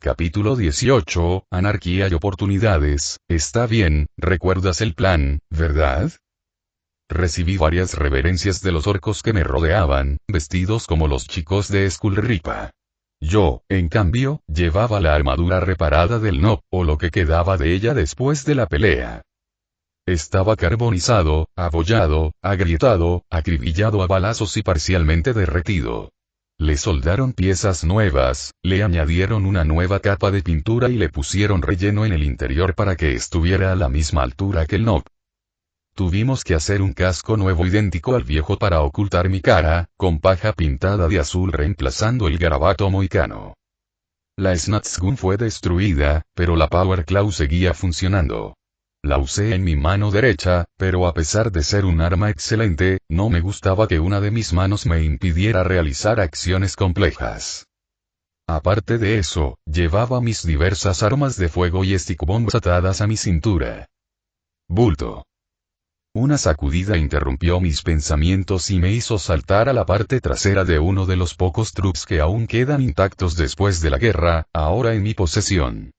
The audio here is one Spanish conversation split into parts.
Capítulo 18, Anarquía y oportunidades. Está bien, recuerdas el plan, ¿verdad? Recibí varias reverencias de los orcos que me rodeaban, vestidos como los chicos de Skullripa. Yo, en cambio, llevaba la armadura reparada del Nob, o lo que quedaba de ella después de la pelea. Estaba carbonizado, abollado, agrietado, acribillado a balazos y parcialmente derretido. Le soldaron piezas nuevas, le añadieron una nueva capa de pintura y le pusieron relleno en el interior para que estuviera a la misma altura que el Nob. Tuvimos que hacer un casco nuevo idéntico al viejo para ocultar mi cara, con paja pintada de azul reemplazando el garabato mohicano. La Snatsgun fue destruida, pero la Power Claw seguía funcionando. La usé en mi mano derecha, pero a pesar de ser un arma excelente, no me gustaba que una de mis manos me impidiera realizar acciones complejas. Aparte de eso, llevaba mis diversas armas de fuego y stick bombs atadas a mi cintura. Bulto. Una sacudida interrumpió mis pensamientos y me hizo saltar a la parte trasera de uno de los pocos trucks que aún quedan intactos después de la guerra, ahora en mi posesión.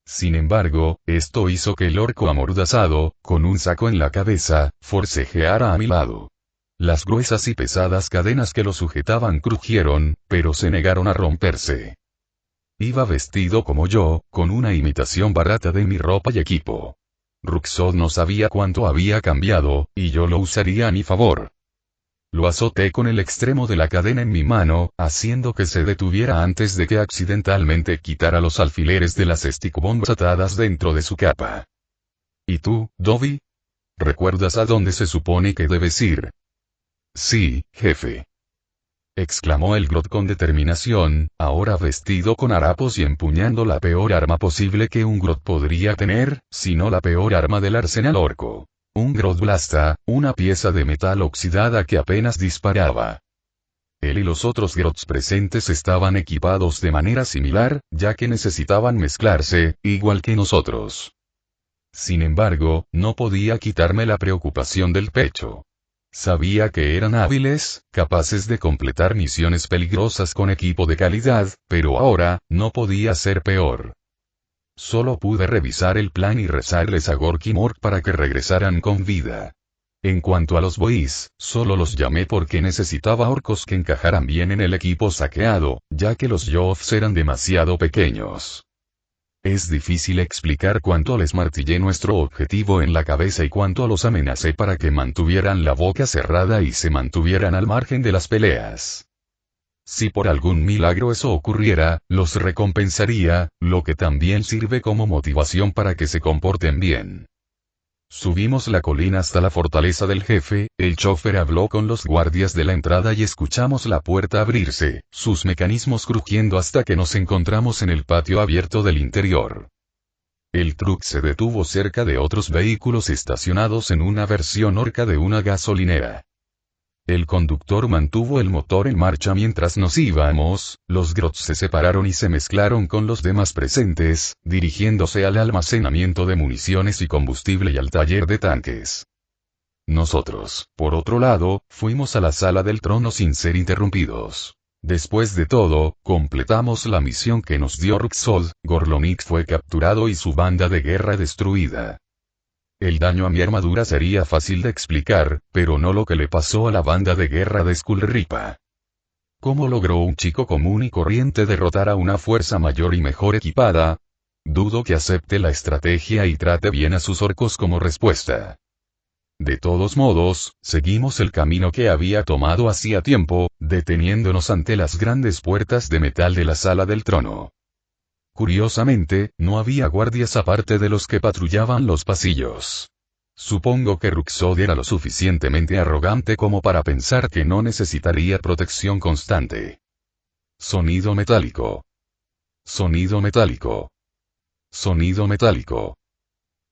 Sin embargo, esto hizo que el orco amordazado, con un saco en la cabeza, forcejeara a mi lado. Las gruesas y pesadas cadenas que lo sujetaban crujieron, pero se negaron a romperse. Iba vestido como yo, con una imitación barata de mi ropa y equipo. Ruxod no sabía cuánto había cambiado, y yo lo usaría a mi favor. Lo azoté con el extremo de la cadena en mi mano, haciendo que se detuviera antes de que accidentalmente quitara los alfileres de las stick bombs atadas dentro de su capa. ¿Y tú, Dobby? ¿Recuerdas a dónde se supone que debes ir? Sí, jefe. Exclamó el Grodd con determinación, ahora vestido con harapos y empuñando la peor arma posible que un Grodd podría tener, si no la peor arma del arsenal orco. Un Grodd Blasta, una pieza de metal oxidada que apenas disparaba. Él y los otros Grodds presentes estaban equipados de manera similar, ya que necesitaban mezclarse, igual que nosotros. Sin embargo, no podía quitarme la preocupación del pecho. Sabía que eran hábiles, capaces de completar misiones peligrosas con equipo de calidad, pero ahora, no podía ser peor. Solo pude revisar el plan y rezarles a Gork y Mork para que regresaran con vida. En cuanto a los boys, solo los llamé porque necesitaba orcos que encajaran bien en el equipo saqueado, ya que los Yoths eran demasiado pequeños. Es difícil explicar cuánto les martillé nuestro objetivo en la cabeza y cuánto los amenacé para que mantuvieran la boca cerrada y se mantuvieran al margen de las peleas. Si por algún milagro eso ocurriera, los recompensaría, lo que también sirve como motivación para que se comporten bien. Subimos la colina hasta la fortaleza del jefe, el chofer habló con los guardias de la entrada y escuchamos la puerta abrirse, sus mecanismos crujiendo hasta que nos encontramos en el patio abierto del interior. El truck se detuvo cerca de otros vehículos estacionados en una versión orca de una gasolinera. El conductor mantuvo el motor en marcha mientras nos íbamos, los Grodds se separaron y se mezclaron con los demás presentes, dirigiéndose al almacenamiento de municiones y combustible y al taller de tanques. Nosotros, por otro lado, fuimos a la sala del trono sin ser interrumpidos. Después de todo, completamos la misión que nos dio Ruxod, Gorlonix fue capturado y su banda de guerra destruida. El daño a mi armadura sería fácil de explicar, pero no lo que le pasó a la banda de guerra de Skullripa. ¿Cómo logró un chico común y corriente derrotar a una fuerza mayor y mejor equipada? Dudo que acepte la estrategia y trate bien a sus orcos como respuesta. De todos modos, seguimos el camino que había tomado hacía tiempo, deteniéndonos ante las grandes puertas de metal de la sala del trono. Curiosamente, no había guardias aparte de los que patrullaban los pasillos. Supongo que Ruxod era lo suficientemente arrogante como para pensar que no necesitaría protección constante. Sonido metálico. Sonido metálico. Sonido metálico.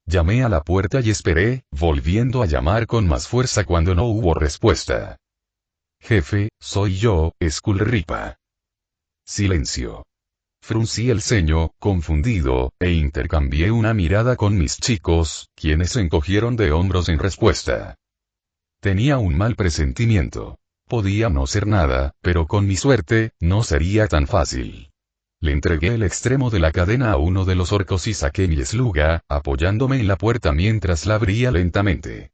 Llamé a la puerta y esperé, volviendo a llamar con más fuerza cuando no hubo respuesta. Jefe, soy yo, Skullripa. Silencio. Fruncí el ceño, confundido, e intercambié una mirada con mis chicos, quienes se encogieron de hombros en respuesta. Tenía un mal presentimiento. Podía no ser nada, pero con mi suerte, no sería tan fácil. Le entregué el extremo de la cadena a uno de los orcos y saqué mi esluga, apoyándome en la puerta mientras la abría lentamente.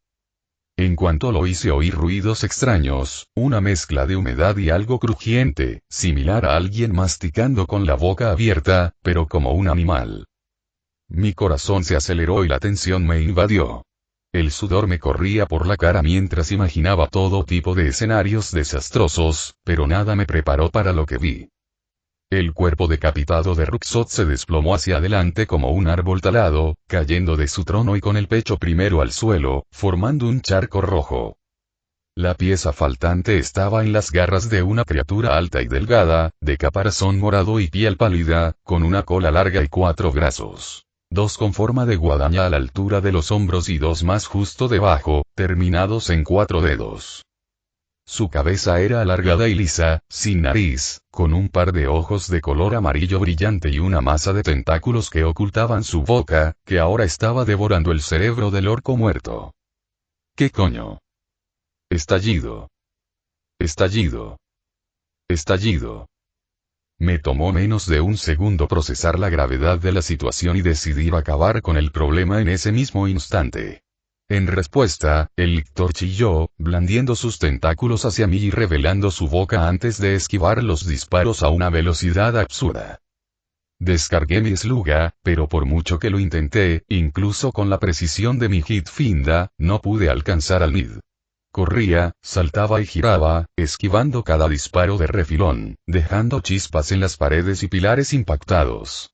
En cuanto lo hice oí ruidos extraños, una mezcla de humedad y algo crujiente, similar a alguien masticando con la boca abierta, pero como un animal. Mi corazón se aceleró y la tensión me invadió. El sudor me corría por la cara mientras imaginaba todo tipo de escenarios desastrosos, pero nada me preparó para lo que vi. El cuerpo decapitado de Ruxot se desplomó hacia adelante como un árbol talado, cayendo de su trono y con el pecho primero al suelo, formando un charco rojo. La pieza faltante estaba en las garras de una criatura alta y delgada, de caparazón morado y piel pálida, con una cola larga y 4 brazos. 2 con forma de guadaña a la altura de los hombros y 2 más justo debajo, terminados en 4 dedos. Su cabeza era alargada y lisa, sin nariz, con un par de ojos de color amarillo brillante y una masa de tentáculos que ocultaban su boca, que ahora estaba devorando el cerebro del orco muerto. ¿Qué coño? Estallido. Estallido. Estallido. Me tomó menos de un segundo procesar la gravedad de la situación y decidir acabar con el problema en ese mismo instante. En respuesta, el lictor chilló, blandiendo sus tentáculos hacia mí y revelando su boca antes de esquivar los disparos a una velocidad absurda. Descargué mi esluga, pero por mucho que lo intenté, incluso con la precisión de mi Hitfinda, no pude alcanzar al mid. Corría, saltaba y giraba, esquivando cada disparo de refilón, dejando chispas en las paredes y pilares impactados.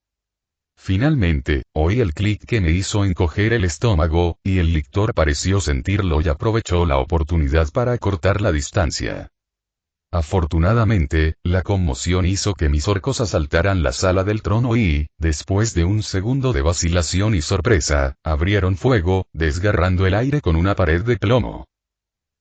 Finalmente, oí el clic que me hizo encoger el estómago, y el lictor pareció sentirlo y aprovechó la oportunidad para acortar la distancia. Afortunadamente, la conmoción hizo que mis orcos asaltaran la sala del trono y, después de un segundo de vacilación y sorpresa, abrieron fuego, desgarrando el aire con una pared de plomo.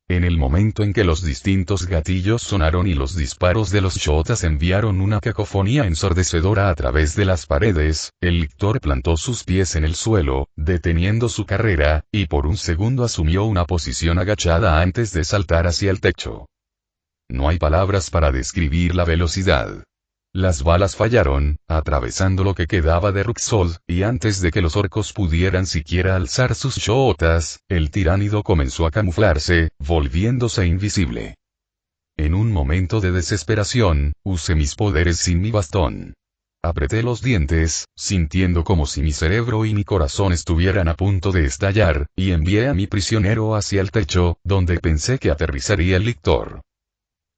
En el momento en que los distintos gatillos sonaron y los disparos de los shotas enviaron una cacofonía ensordecedora a través de las paredes, el lictor plantó sus pies en el suelo, deteniendo su carrera, y por un segundo asumió una posición agachada antes de saltar hacia el techo. No hay palabras para describir la velocidad. Las balas fallaron, atravesando lo que quedaba de Ruxol, y antes de que los orcos pudieran siquiera alzar sus shotas, el tiránido comenzó a camuflarse, volviéndose invisible. En un momento de desesperación, usé mis poderes sin mi bastón. Apreté los dientes, sintiendo como si mi cerebro y mi corazón estuvieran a punto de estallar, y envié a mi prisionero hacia el techo, donde pensé que aterrizaría el lictor.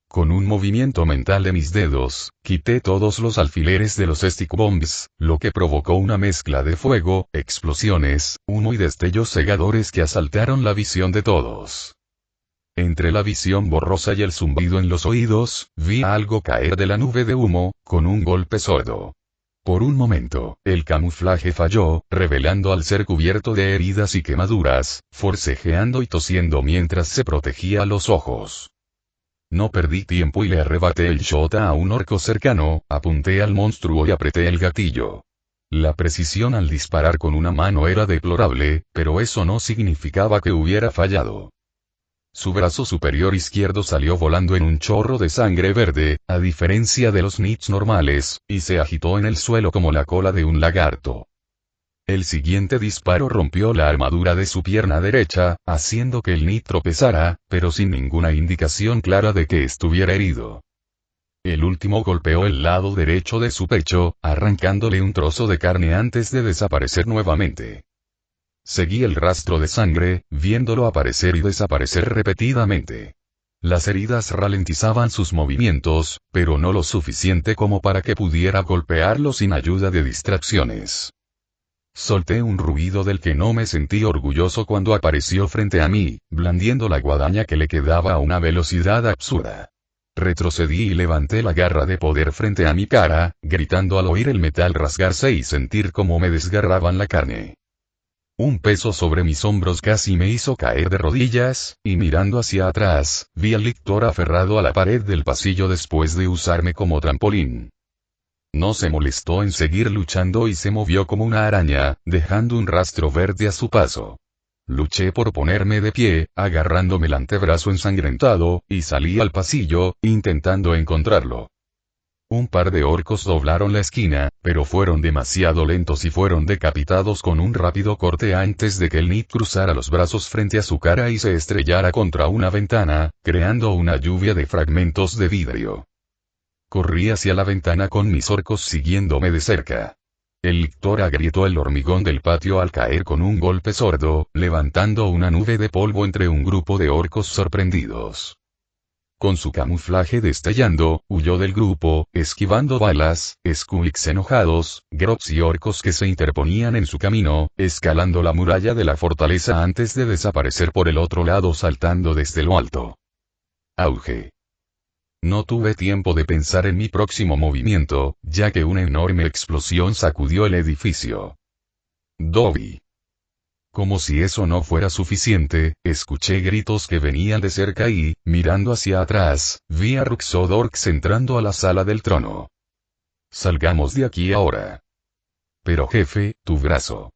Con un movimiento mental de mis dedos, quité todos los alfileres de los stick bombs, lo que provocó una mezcla de fuego, explosiones, humo y destellos cegadores que asaltaron la visión de todos. Entre la visión borrosa y el zumbido en los oídos, vi algo caer de la nube de humo, con un golpe sordo. Por un momento, el camuflaje falló, revelando al ser cubierto de heridas y quemaduras, forcejeando y tosiendo mientras se protegía los ojos. No perdí tiempo y le arrebaté el shota a un orco cercano, apunté al monstruo y apreté el gatillo. La precisión al disparar con una mano era deplorable, pero eso no significaba que hubiera fallado. Su brazo superior izquierdo salió volando en un chorro de sangre verde, a diferencia de los nits normales, y se agitó en el suelo como la cola de un lagarto. El siguiente disparo rompió la armadura de su pierna derecha, haciendo que el nit tropezara, pero sin ninguna indicación clara de que estuviera herido. El último golpeó el lado derecho de su pecho, arrancándole un trozo de carne antes de desaparecer nuevamente. Seguí el rastro de sangre, viéndolo aparecer y desaparecer repetidamente. Las heridas ralentizaban sus movimientos, pero no lo suficiente como para que pudiera golpearlo sin ayuda de distracciones. Solté un ruido del que no me sentí orgulloso cuando apareció frente a mí, blandiendo la guadaña que le quedaba a una velocidad absurda. Retrocedí y levanté la garra de poder frente a mi cara, gritando al oír el metal rasgarse y sentir cómo me desgarraban la carne. Un peso sobre mis hombros casi me hizo caer de rodillas, y mirando hacia atrás, vi al lictor aferrado a la pared del pasillo después de usarme como trampolín. No se molestó en seguir luchando y se movió como una araña, dejando un rastro verde a su paso. Luché por ponerme de pie, agarrándome el antebrazo ensangrentado, y salí al pasillo, intentando encontrarlo. Un par de orcos doblaron la esquina, pero fueron demasiado lentos y fueron decapitados con un rápido corte antes de que el Nid cruzara los brazos frente a su cara y se estrellara contra una ventana, creando una lluvia de fragmentos de vidrio. Corrí hacia la ventana con mis orcos siguiéndome de cerca. El lictor agrietó el hormigón del patio al caer con un golpe sordo, levantando una nube de polvo entre un grupo de orcos sorprendidos. Con su camuflaje destellando, huyó del grupo, esquivando balas, skunks enojados, grobs y orcos que se interponían en su camino, escalando la muralla de la fortaleza antes de desaparecer por el otro lado saltando desde lo alto. Auge. No tuve tiempo de pensar en mi próximo movimiento, ya que una enorme explosión sacudió el edificio. Dobby. Como si eso no fuera suficiente, escuché gritos que venían de cerca y, mirando hacia atrás, vi a Ruxodorx entrando a la sala del trono. Salgamos de aquí ahora. Pero jefe, tu brazo.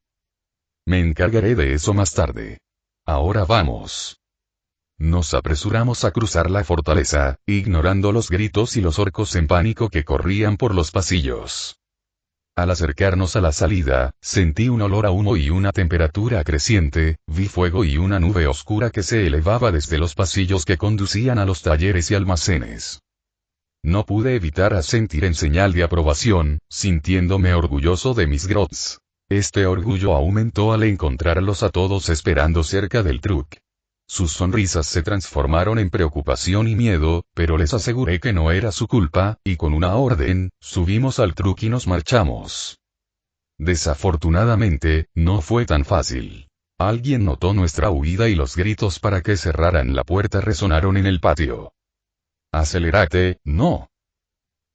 Me encargaré de eso más tarde. Ahora vamos. Nos apresuramos a cruzar la fortaleza, ignorando los gritos y los orcos en pánico que corrían por los pasillos. Al acercarnos a la salida, sentí un olor a humo y una temperatura creciente, vi fuego y una nube oscura que se elevaba desde los pasillos que conducían a los talleres y almacenes. No pude evitar asentir en señal de aprobación, sintiéndome orgulloso de mis grots. Este orgullo aumentó al encontrarlos a todos esperando cerca del truck. Sus sonrisas se transformaron en preocupación y miedo, pero les aseguré que no era su culpa, y con una orden, subimos al truck y nos marchamos. Desafortunadamente, no fue tan fácil. Alguien notó nuestra huida y los gritos para que cerraran la puerta resonaron en el patio. «Acelérate, no».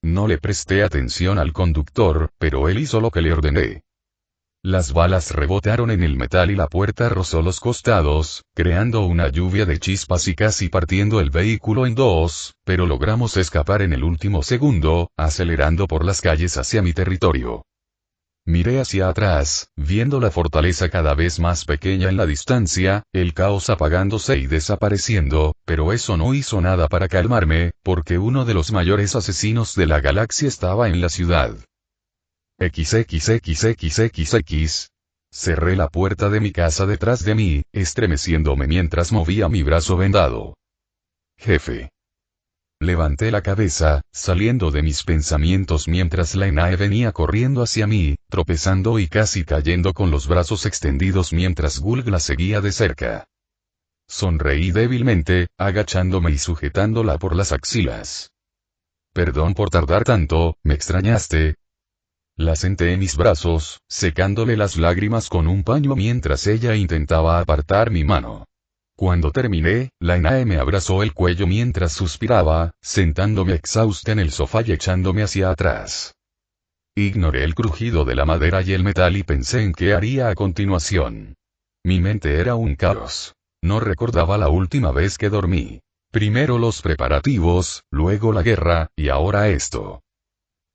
No le presté atención al conductor, pero él hizo lo que le ordené. Las balas rebotaron en el metal y la puerta rozó los costados, creando una lluvia de chispas y casi partiendo el vehículo en dos, pero logramos escapar en el último segundo, acelerando por las calles hacia mi territorio. Miré hacia atrás, viendo la fortaleza cada vez más pequeña en la distancia, el caos apagándose y desapareciendo, pero eso no hizo nada para calmarme, porque uno de los mayores asesinos de la galaxia estaba en la ciudad. XXXXXX. Cerré la puerta de mi casa detrás de mí, estremeciéndome mientras movía mi brazo vendado. Jefe. Levanté la cabeza, saliendo de mis pensamientos mientras la Enae venía corriendo hacia mí, tropezando y casi cayendo con los brazos extendidos mientras Gulg la seguía de cerca. Sonreí débilmente, agachándome y sujetándola por las axilas. Perdón por tardar tanto, ¿me extrañaste? La senté en mis brazos, secándole las lágrimas con un paño mientras ella intentaba apartar mi mano. Cuando terminé, la Enae me abrazó el cuello mientras suspiraba, sentándome exhausta en el sofá y echándome hacia atrás. Ignoré el crujido de la madera y el metal y pensé en qué haría a continuación. Mi mente era un caos. No recordaba la última vez que dormí. Primero los preparativos, luego la guerra, y ahora esto.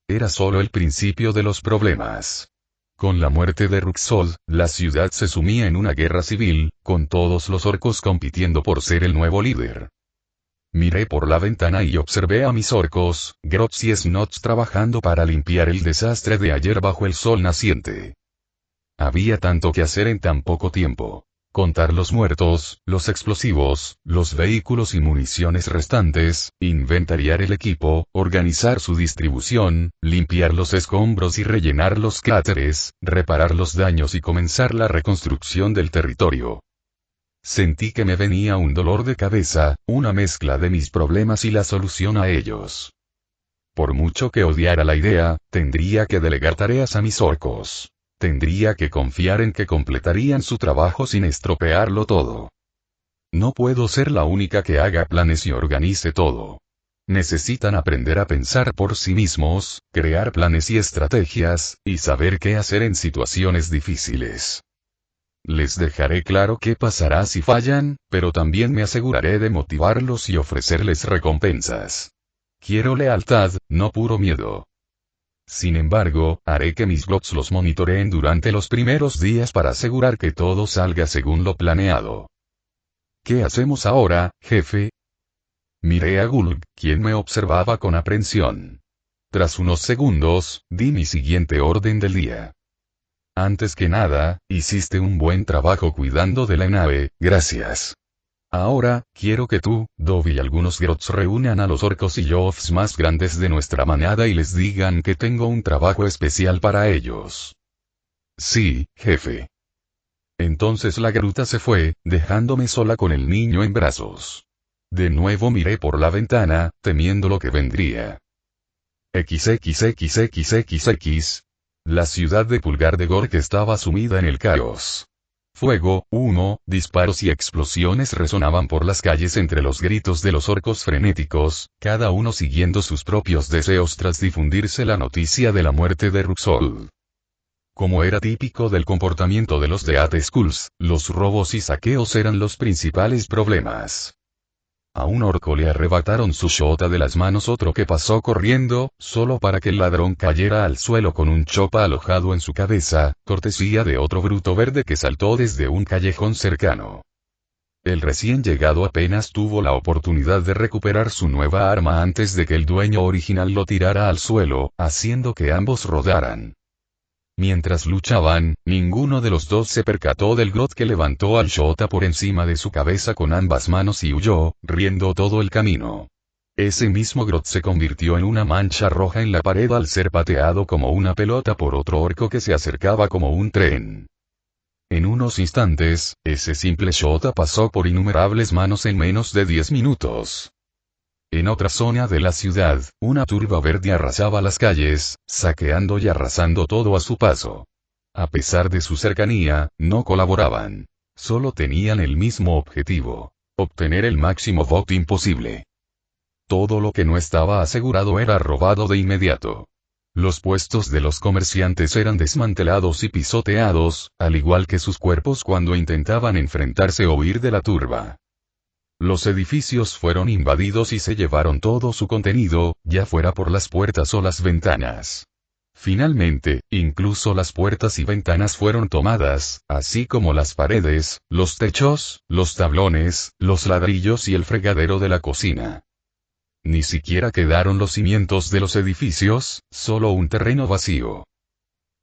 Era solo el principio de los problemas. Con la muerte de Ruxod, la ciudad se sumía en una guerra civil, con todos los orcos compitiendo por ser el nuevo líder. Miré por la ventana y observé a mis orcos, Grots y Snots trabajando para limpiar el desastre de ayer bajo el sol naciente. Había tanto que hacer en tan poco tiempo. Contar los muertos, los explosivos, los vehículos y municiones restantes, inventariar el equipo, organizar su distribución, limpiar los escombros y rellenar los cráteres, reparar los daños y comenzar la reconstrucción del territorio. Sentí que me venía un dolor de cabeza, una mezcla de mis problemas y la solución a ellos. Por mucho que odiara la idea, tendría que delegar tareas a mis orcos. Tendría que confiar en que completarían su trabajo sin estropearlo todo. No puedo ser la única que haga planes y organice todo. Necesitan aprender a pensar por sí mismos, crear planes y estrategias, y saber qué hacer en situaciones difíciles. Les dejaré claro qué pasará si fallan, pero también me aseguraré de motivarlos y ofrecerles recompensas. Quiero lealtad, no puro miedo. Sin embargo, haré que mis bots los monitoreen durante los primeros días para asegurar que todo salga según lo planeado. ¿Qué hacemos ahora, jefe? Miré a Gulg, quien me observaba con aprensión. Tras unos segundos, di mi siguiente orden del día. Antes que nada, hiciste un buen trabajo cuidando de la nave, gracias. Ahora, quiero que tú, Dobby y algunos Grots reúnan a los orcos y Yoffs más grandes de nuestra manada y les digan que tengo un trabajo especial para ellos. Sí, jefe. Entonces la gruta se fue, dejándome sola con el niño en brazos. De nuevo miré por la ventana, temiendo lo que vendría. XXXXXX. La ciudad de Pulgar de Gork estaba sumida en el caos. Fuego, humo, disparos y explosiones resonaban por las calles entre los gritos de los orcos frenéticos, cada uno siguiendo sus propios deseos tras difundirse la noticia de la muerte de Ruxol. Como era típico del comportamiento de los Death Skulls, los robos y saqueos eran los principales problemas. A un orco le arrebataron su shota de las manos, otro que pasó corriendo, solo para que el ladrón cayera al suelo con un chopa alojado en su cabeza, cortesía de otro bruto verde que saltó desde un callejón cercano. El recién llegado apenas tuvo la oportunidad de recuperar su nueva arma antes de que el dueño original lo tirara al suelo, haciendo que ambos rodaran. Mientras luchaban, ninguno de los dos se percató del Grot que levantó al shota por encima de su cabeza con ambas manos y huyó, riendo todo el camino. Ese mismo Grot se convirtió en una mancha roja en la pared al ser pateado como una pelota por otro orco que se acercaba como un tren. En unos instantes, ese simple shota pasó por innumerables manos en menos de 10 minutos. En otra zona de la ciudad, una turba verde arrasaba las calles, saqueando y arrasando todo a su paso. A pesar de su cercanía, no colaboraban. Solo tenían el mismo objetivo: obtener el máximo botín posible. Todo lo que no estaba asegurado era robado de inmediato. Los puestos de los comerciantes eran desmantelados y pisoteados, al igual que sus cuerpos cuando intentaban enfrentarse o huir de la turba. Los edificios fueron invadidos y se llevaron todo su contenido, ya fuera por las puertas o las ventanas. Finalmente, incluso las puertas y ventanas fueron tomadas, así como las paredes, los techos, los tablones, los ladrillos y el fregadero de la cocina. Ni siquiera quedaron los cimientos de los edificios, solo un terreno vacío.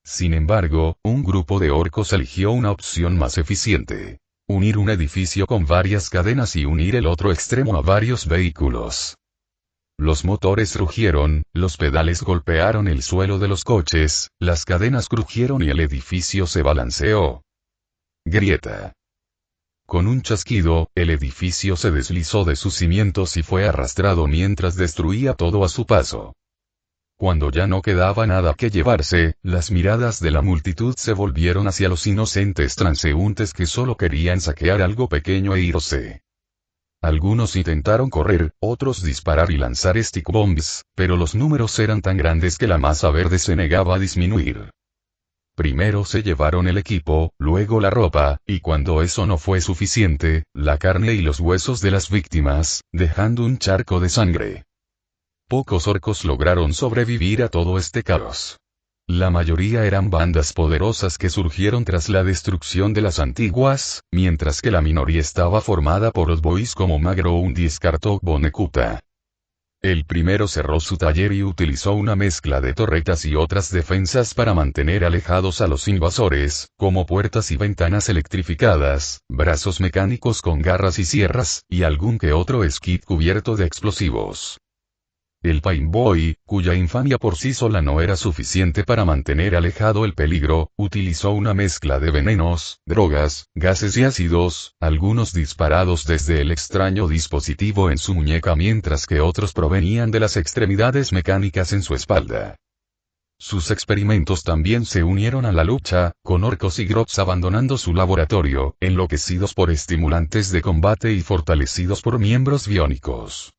Sin embargo, un grupo de orcos eligió una opción más eficiente: unir un edificio con varias cadenas y unir el otro extremo a varios vehículos. Los motores rugieron, los pedales golpearon el suelo de los coches, las cadenas crujieron y el edificio se balanceó. Grieta. Con un chasquido, el edificio se deslizó de sus cimientos y fue arrastrado mientras destruía todo a su paso. Cuando ya no quedaba nada que llevarse, las miradas de la multitud se volvieron hacia los inocentes transeúntes que solo querían saquear algo pequeño e irse. Algunos intentaron correr, otros disparar y lanzar stick bombs, pero los números eran tan grandes que la masa verde se negaba a disminuir. Primero se llevaron el equipo, luego la ropa, y cuando eso no fue suficiente, la carne y los huesos de las víctimas, dejando un charco de sangre. Pocos orcos lograron sobrevivir a todo este caos. La mayoría eran bandas poderosas que surgieron tras la destrucción de las antiguas, mientras que la minoría estaba formada por Osbois como Magro y Skartok Bonekuta. El primero cerró su taller y utilizó una mezcla de torretas y otras defensas para mantener alejados a los invasores, como puertas y ventanas electrificadas, brazos mecánicos con garras y sierras, y algún que otro esquid cubierto de explosivos. El Pain Boy, cuya infamia por sí sola no era suficiente para mantener alejado el peligro, utilizó una mezcla de venenos, drogas, gases y ácidos, algunos disparados desde el extraño dispositivo en su muñeca mientras que otros provenían de las extremidades mecánicas en su espalda. Sus experimentos también se unieron a la lucha, con orcos y grots abandonando su laboratorio, enloquecidos por estimulantes de combate y fortalecidos por miembros biónicos.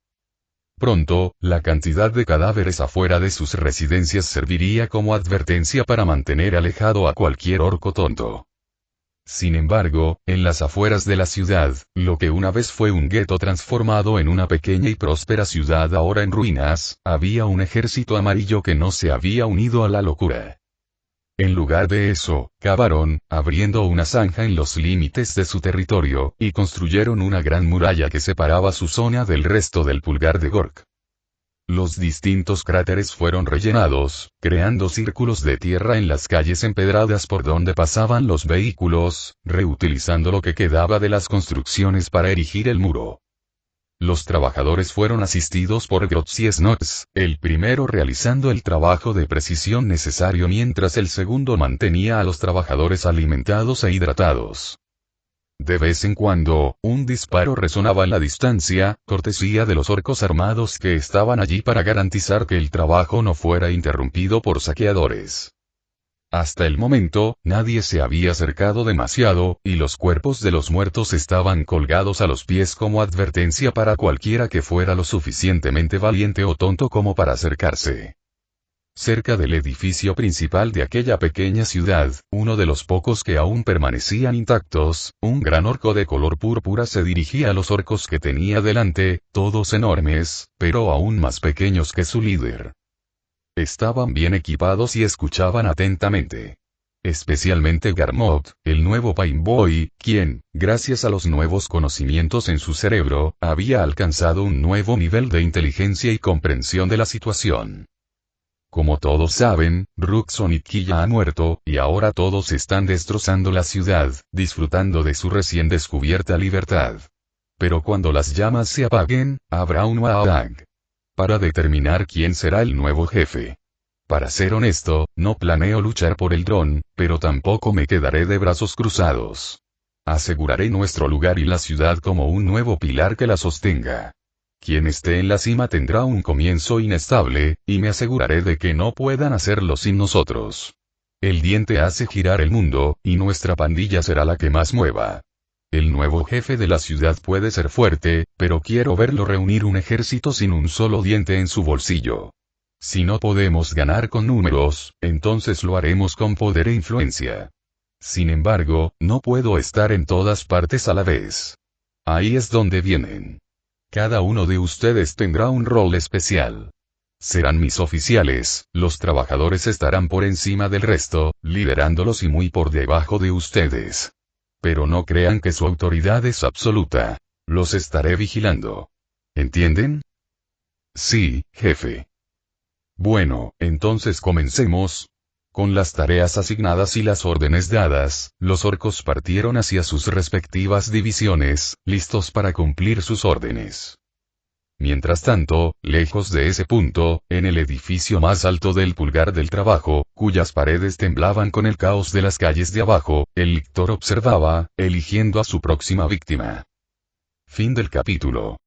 Pronto, la cantidad de cadáveres afuera de sus residencias serviría como advertencia para mantener alejado a cualquier orco tonto. Sin embargo, en las afueras de la ciudad, lo que una vez fue un gueto transformado en una pequeña y próspera ciudad ahora en ruinas, había un ejército amarillo que no se había unido a la locura. En lugar de eso, cavaron, abriendo una zanja en los límites de su territorio, y construyeron una gran muralla que separaba su zona del resto del Pulgar de Gork. Los distintos cráteres fueron rellenados, creando círculos de tierra en las calles empedradas por donde pasaban los vehículos, reutilizando lo que quedaba de las construcciones para erigir el muro. Los trabajadores fueron asistidos por Grotz y Snots, el primero realizando el trabajo de precisión necesario mientras el segundo mantenía a los trabajadores alimentados e hidratados. De vez en cuando, un disparo resonaba en la distancia, cortesía de los orcos armados que estaban allí para garantizar que el trabajo no fuera interrumpido por saqueadores. Hasta el momento, nadie se había acercado demasiado, y los cuerpos de los muertos estaban colgados a los pies como advertencia para cualquiera que fuera lo suficientemente valiente o tonto como para acercarse. Cerca del edificio principal de aquella pequeña ciudad, uno de los pocos que aún permanecían intactos, un gran orco de color púrpura se dirigía a los orcos que tenía delante, todos enormes, pero aún más pequeños que su líder. Estaban bien equipados y escuchaban atentamente. Especialmente Garmod, el nuevo Pain Boy, quien, gracias a los nuevos conocimientos en su cerebro, había alcanzado un nuevo nivel de inteligencia y comprensión de la situación. Como todos saben, Ruxonicki ya ha muerto, y ahora todos están destrozando la ciudad, disfrutando de su recién descubierta libertad. Pero cuando las llamas se apaguen, habrá un Waag para determinar quién será el nuevo jefe. Para ser honesto, no planeo luchar por el dron, pero tampoco me quedaré de brazos cruzados. Aseguraré nuestro lugar y la ciudad como un nuevo pilar que la sostenga. Quien esté en la cima tendrá un comienzo inestable, y me aseguraré de que no puedan hacerlo sin nosotros. El diente hace girar el mundo, y nuestra pandilla será la que más mueva. El nuevo jefe de la ciudad puede ser fuerte, pero quiero verlo reunir un ejército sin un solo diente en su bolsillo. Si no podemos ganar con números, entonces lo haremos con poder e influencia. Sin embargo, no puedo estar en todas partes a la vez. Ahí es donde vienen. Cada uno de ustedes tendrá un rol especial. Serán mis oficiales, los trabajadores estarán por encima del resto, liderándolos y muy por debajo de ustedes. Pero no crean que su autoridad es absoluta. Los estaré vigilando. ¿Entienden? Sí, jefe. Bueno, entonces comencemos. Con las tareas asignadas y las órdenes dadas, los orcos partieron hacia sus respectivas divisiones, listos para cumplir sus órdenes. Mientras tanto, lejos de ese punto, en el edificio más alto del pulgar del trabajo, cuyas paredes temblaban con el caos de las calles de abajo, el lictor observaba, eligiendo a su próxima víctima. Fin del capítulo.